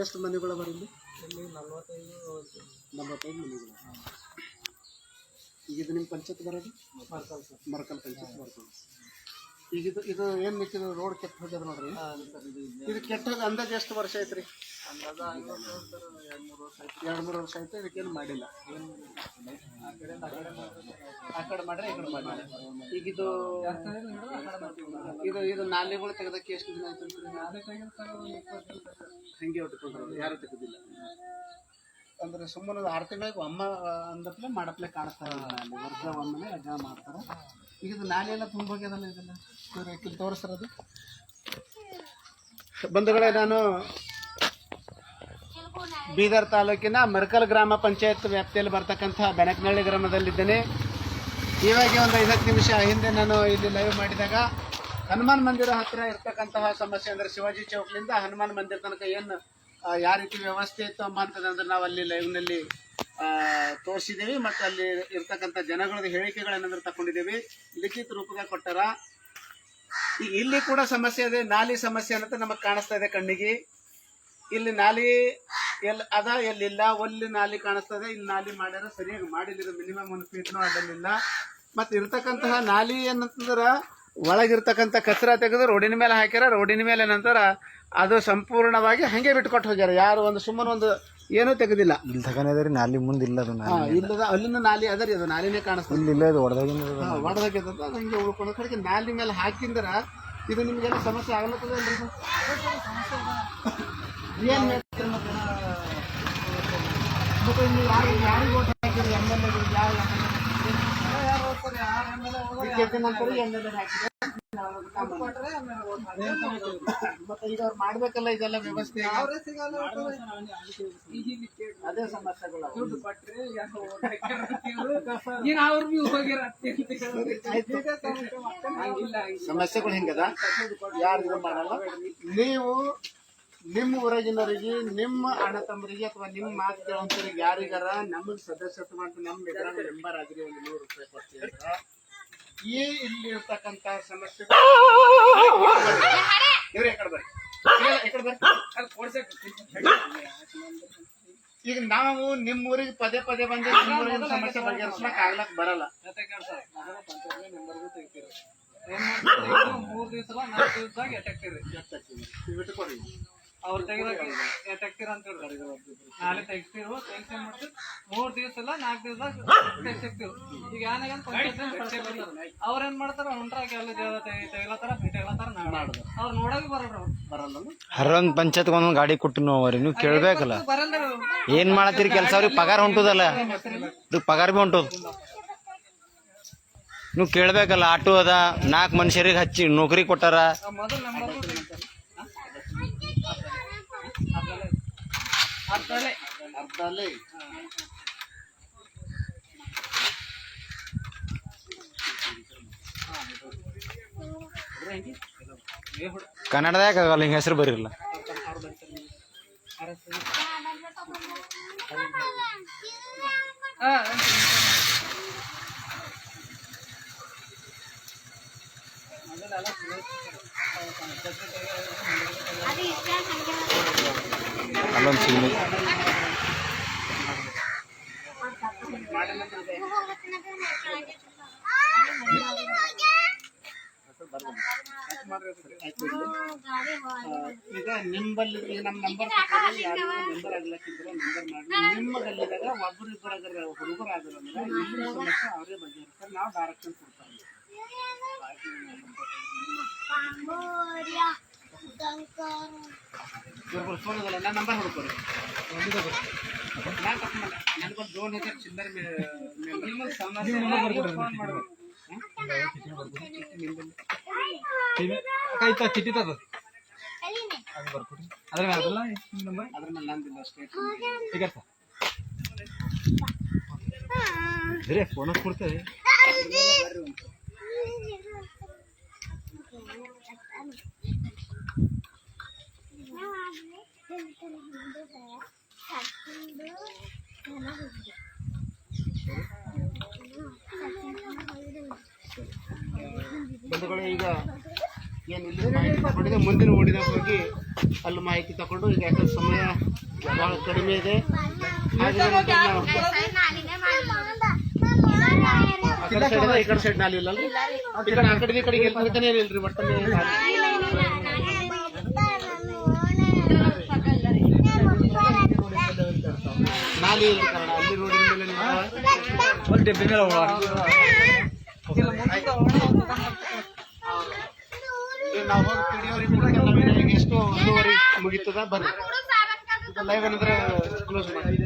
ಎಷ್ಟು ಮನೆಗಳು ಬರಲಿ? ಇಲ್ಲಿ 45 ಮನೆಗಳು. ಈಗ ಇದು ನಿಮ್ಮ ಪಂಚಾಯತ್ ಬರೋದು ಮರಕಲ್ ಪಂಚಾಯತ್ ಬರ್ತದೆ. ಈಗ ಇದು ಏನು ನಿಂತಿದ್ದು ರೋಡ್ ಕೆಟ್ಟ ಹೋಗ್ಯದ ನೋಡ್ರಿ. ಇದು ಕೆಟ್ಟದ ಅಂದಾಜು ಎಷ್ಟು ವರ್ಷ ಐತ್ರಿ? 2-3 ವರ್ಷ ಆಯ್ತು. ಇದಕ್ಕೇನು ಮಾಡಿಲ್ಲ. ಆ ಕಡೆ ಮಾಡ್ರೆ ಈ ಕಡೆ ಮಾಡಿಲ್ಲ. ಈಗ ಇದು ನಾಲಿಗಳು ತೆಗೆದಕ್ಕೆ ಎಷ್ಟು ದಿನ ಆಯ್ತು? ಹಂಗೆ ಹೊಟ್ಟುಕೊಂಡ್ರು, ಯಾರು ತೆಗೆದಿಲ್ಲ. ಅಂದ್ರೆ ಸುಮ್ಮನೆ 6 ತಿಂಗಳಿಗೆ ಒಮ್ಮ ಅಂದಪ್ಲೆ ಮಾಡಪ್ಲೆ ಕಾಣಿಸ್ತಾರೆ. ಅಲ್ಲಿ ವರ್ಷ ಒಮ್ಮೆ ರಜಾ ಮಾಡ್ತಾರೆ. ಈಗ ಇದು ನಾಲೆ ಎಲ್ಲ ತುಂಬ ಹೋಗ್ಯದಲ್ಲ. ಇದೆಲ್ಲ ಇಲ್ಲಿ ತೋರಿಸ್ತಿರೋದು ಬಂಧುಗಳೇ. ನಾನು ಬೀದರ್ ತಾಲೂಕಿನ ಮರಕಲ್ ಗ್ರಾಮ ಪಂಚಾಯತ್ ವ್ಯಾಪ್ತಿಯಲ್ಲಿ ಬರ್ತಕ್ಕಂಥ ಬೆನಕನಹಳ್ಳಿ ಗ್ರಾಮದಲ್ಲಿದ್ದೇನೆ. ಇವಾಗ ಒಂದು 5 ನಿಮಿಷ ಹಿಂದೆ ನಾನು ಇಲ್ಲಿ ಲೈವ್ ಮಾಡಿದಾಗ ಹನುಮಾನ್ ಮಂದಿರ ಹತ್ತಿರ ಇರ್ತಕ್ಕಂತಹ ಸಮಸ್ಯೆ ಅಂದರೆ ಶಿವಾಜಿ ಚೌಕ್ಲಿಂದ ಹನುಮಾನ್ ಮಂದಿರ ತನಕ ಏನು ಯಾವ ರೀತಿ ವ್ಯವಸ್ಥೆ ಇತ್ತು ಅಂಬಂತದ್ದು ಅಂದ್ರೆ ನಾವು ಅಲ್ಲಿ ಲೈವ್ನಲ್ಲಿ ತೋರಿಸಿದ್ದೀವಿ. ಮತ್ತು ಅಲ್ಲಿ ಇರ್ತಕ್ಕಂಥ ಜನಗಳದ್ದು ಹೇಳಿಕೆಗಳೇನಾದ್ರೂ ತಗೊಂಡಿದ್ದೀವಿ, ಲಿಖಿತ ರೂಪದಾಗ ಕೊಟ್ಟಾರ. ಇಲ್ಲಿ ಕೂಡ ಸಮಸ್ಯೆ ಇದೆ, ನಾಲಿ ಸಮಸ್ಯೆ ಅನ್ನೋದು ನಮಗೆ ಕಾಣಿಸ್ತಾ ಇದೆ ಕಣ್ಣಿಗೆ. ಇಲ್ಲಿ ನಾಲಿ ಎಲ್ಲಿ ಅದ ಎಲ್ಲಿಲ್ಲ, ಒಲ್ಲಿ ನಾಲಿ ಕಾಣಿಸ್ತದೆ. ಇಲ್ಲಿ ನಾಲಿ ಮಾಡ್ಯಾರ, ಸರಿಯಾಗಿ ಮಾಡಿಲ್ಲ. ಮಿನಿಮಮ್ 1 ಫೀಟ್ನೂ ಅಡ್ಡಲಿಲ್ಲ. ಮತ್ತು ಇರ್ತಕ್ಕಂತಹ ನಾಲಿ ಏನಂತಂದ್ರೆ ಒಳಗಿರ್ತಕ್ಕಂಥ ಕಚರ ತೆಗೆದು ರೋಡಿನ ಮೇಲೆ ಹಾಕ್ಯಾರ. ರೋಡಿನ ಮೇಲೆ ನಂತರ ಅದು ಸಂಪೂರ್ಣವಾಗಿ ಹಾಗೆ ಬಿಟ್ಕೊಟ್ಟು ಹೋಗ್ಯಾರ. ಯಾರು ಒಂದು ಸುಮ್ಮನೆ ಒಂದು ಏನೂ ತೆಗೆದಿಲ್ಲ. ಇಲ್ಲಿ ತಗೊಂಡ್ರಿ ನಾಲಿ ಮುಂದೆ ಇಲ್ಲ. ಅದು ಇಲ್ಲದ ಅಲ್ಲಿನ ನಾಲಿ ಅದರಿ, ಅದು ನಾಲಿನೇ ಕಾಣಿಸ್ತದೆ. ಇಲ್ಲ, ಇದು ಒಡೆದಾಗಿಂದ ಅದು ಹಂಗೆ ಉಳ್ಕೊಂಡು ಕಡೆಗೆ ನಾಲಿ ಮೇಲೆ ಹಾಕಿಂದ್ರ ಇದು ನಿಮ್ಗೆಲ್ಲ ಸಮಸ್ಯೆ ಆಗ್ಲತ್ತದ ಅಲ್ರಿ? ಏನು ಹೇಳ್ತೀರಿ ಮತ್ತೆ? ನೀವು ಯಾರಿಗೆ ಓಟ್ ಹಾಕಿರಿ? MLA ಮತ್ತೆ ಈಗ ಅವ್ರು ಮಾಡ್ಬೇಕಲ್ಲ ಇದೆಲ್ಲ ವ್ಯವಸ್ಥೆ. ಅದೇ ಸಮಸ್ಯೆಗಳು. ಸಮಸ್ಯೆಗಳು ಹಿಂಗದ, ಯಾರು ಇದು ಮಾಡಲ್ಲ. ನೀವು ನಿಮ್ಮ ಊರಾಗಿನವರಿಗೆ, ನಿಮ್ಮ ಅಣ್ಣ ತಮ್ಮರಿಗೆ ಅಥವಾ ನಿಮ್ಮ ಮಾತು ಕೇಳೋಂಥವ್ರಿಗೆ ಯಾರಿಗಾರ ನಮಗೆ ಸದಸ್ಯತ್ವ ಅಂತ ನಮ್ಮ ಎದುರಾಗ ಮೆಂಬರ್ ಆಗಿರಿ ಒಂದು 100 ರೂಪಾಯಿ ಕೊಡ್ತೀವಿ. ಈ ಇಲ್ಲಿ ಇರ್ತಕ್ಕಂಥ ಸಮಸ್ಯೆ ಈಗ ನಾವು ನಿಮ್ಮ ಊರಿಗೆ ಪದೇ ಪದೇ ಬಂದು ನಿಮ್ಮ ಊರಿನ ಸಮಸ್ಯೆ ಬಗೆಹರಿಸ್ಲಕ್ ಆಗ್ಲಕ್ ಬರಲ್ಲ. 3 ದಿವಸ 4 ದಿವಸದಾಗ ಎಟ್ಟಾಗ್ತೀರಿ. ಬಿಟ್ಟುಕೊಡಿ. ಅವ್ರು ತೆಗೆದಾಕಿ ಎಟ್ಟಾಗ್ತೀರ ಅಂತ ಹೇಳ್ತಾರೆ. ನಾಳೆ ತೆಗಿಸ್ತೀರು, ತೆಗ್ಸಿ ಏನ್ ಮಾಡ್ತೀವಿ 3 ದಿವಸ ಇಲ್ಲ 4 ದಿವಸದಾಗ ತೆಗ್ಸಿರ್ತೀವಿ. ಈಗ ಏನಾಗಂತ ಅವ್ರೇನ್ ಮಾಡ್ತಾರ, ಹೊಂಟ್ರಾಗ ಎಲ್ಲ ತೆಗಿಲತ್ತಾರ ಅವ್ರು ನೋಡಾಗ ಬರಲ್ಲ. ಹರೊಂದ್ ಪಂಚಾಯತ್ ಒಂದೊಂದು ಗಾಡಿ ಕೊಟ್ಟು ಅವ್ರಿ ನೀವು ಕೇಳ್ಬೇಕಲ್ಲ. ಏನ್ ಮಾಡತ್ತೀರಿ ಕೆಲಸ? ಅವ್ರಿಗೆ ಪಗಾರ ಹೊಂಟುದಲ್ಲ, ಪಗಾರ ಬಿ ಹೊಂಟುದು. ನೀವು ಕೇಳ್ಬೇಕಲ್ಲ. ಆಟೋ ಅದ, 4 ಮನುಷ್ಯರಿಗೆ ಹಚ್ಚಿ ನೌಕರಿ ಕೊಟ್ಟಾರ. ಅರ್ಧಲ್ಲೇ ಕನ್ನಡದಾಗ ಆಗಲ್ಲ, ಹಿಂಗ ಹೆಸರು ಬರಿಲ್ಲ. ಅಲ್ಲೊಂದು ಸೀಮೆ ಈಗ ನಿಮ್ಮಲ್ಲಿ ನಮ್ಮ ನಂಬರ್ ಯಾರು ನಂಬರ್ ಆಗ್ಲಕ್ಕಿದ್ರೆ ನಂಬರ್ ಮಾಡಿ. ನಿಮ್ಮ ಗಲ್ಲಿದಾಗ ಒಬ್ಬರಿಬ್ಬರಾಗ ಹುಡುಗರಾದ್ರೆ ಇಲ್ಲಿ ಸಮಸ್ಯೆ ಅವರೇ ಬಗೆಹರಿಸ್ತಾರೆ. ನಾವು ಡೈರೆಕ್ಷನ್ ಕೊಡ್ತಾರೆ. ಫೋನ್ ಅದಲ್ಲ, ನನ್ನ ನಂಬರ್ ಹುಡ್ಕೋರಿ. ನಾನು ತಪ್ಪ ನನಗೊಂದು ಡ್ರೋನ್ ಇದೆ, ಚಿಲ್ಲರ್ ಫೋನ್ ಮಾಡಬೇಕು. ಚಿಟ್ಟಿ ತದ ಅದು ಬರ್ಕೊಡಿ. ಅದ್ರ ಮೇಲೆ ಅದಲ್ಲ ನಂಬರ್, ಅದ್ರ ಮೇಲೆ ನಂದಿಲ್ಲ ಅಷ್ಟೇ. ಈಗ ಬೇರೆ ಫೋನ್ ಕೊಡ್ತೇವೆ. ಬಂಧುಗಳೇ, ಈಗ ಏನು ಇಲ್ಲಿ ಮುಂದಿನ ಓಡಿದಾಗ ಹೋಗಿ ಅಲ್ಲಿ ಮಾಹಿತಿ ತಗೊಂಡು ಈಗ ಯಾಕಂದ್ರೆ ಸಮಯ ಭಾಳ ಕಡಿಮೆ ಇದೆ ಹಾಗಾಗಿ ನಾವು ಆ ಕಡೆ ಸೈಡ್ ಈ ಕಡೆ ಸೈಡ್ ನಾಲಿ ಇಲ್ಲಲ್ರಿ ಈ ಕಡೆ ಆ ಕಡೆ ಈ ಕಡೆಗೆ ಎಲ್ಲಿ ಏನಿಲ್ರಿ ಒಟ್ಟಲ್ಲಿ ನಾಲಿ ಇಲ್ರಿ ಕನ್ನಡ ಅಲ್ಲಿ ರೋಡಿನ ಮೇಲೆ ನಾವು ಹೋಗಿ ಪಿಡಿಯವ್ರಿಗೆ ಎಷ್ಟು 1:30 ಮುಗೀತದ ಬರ್ರಿ ಲೈವ್ ಏನಂದ್ರೆ ಕ್ಲೋಸ್ ಮಾಡಿ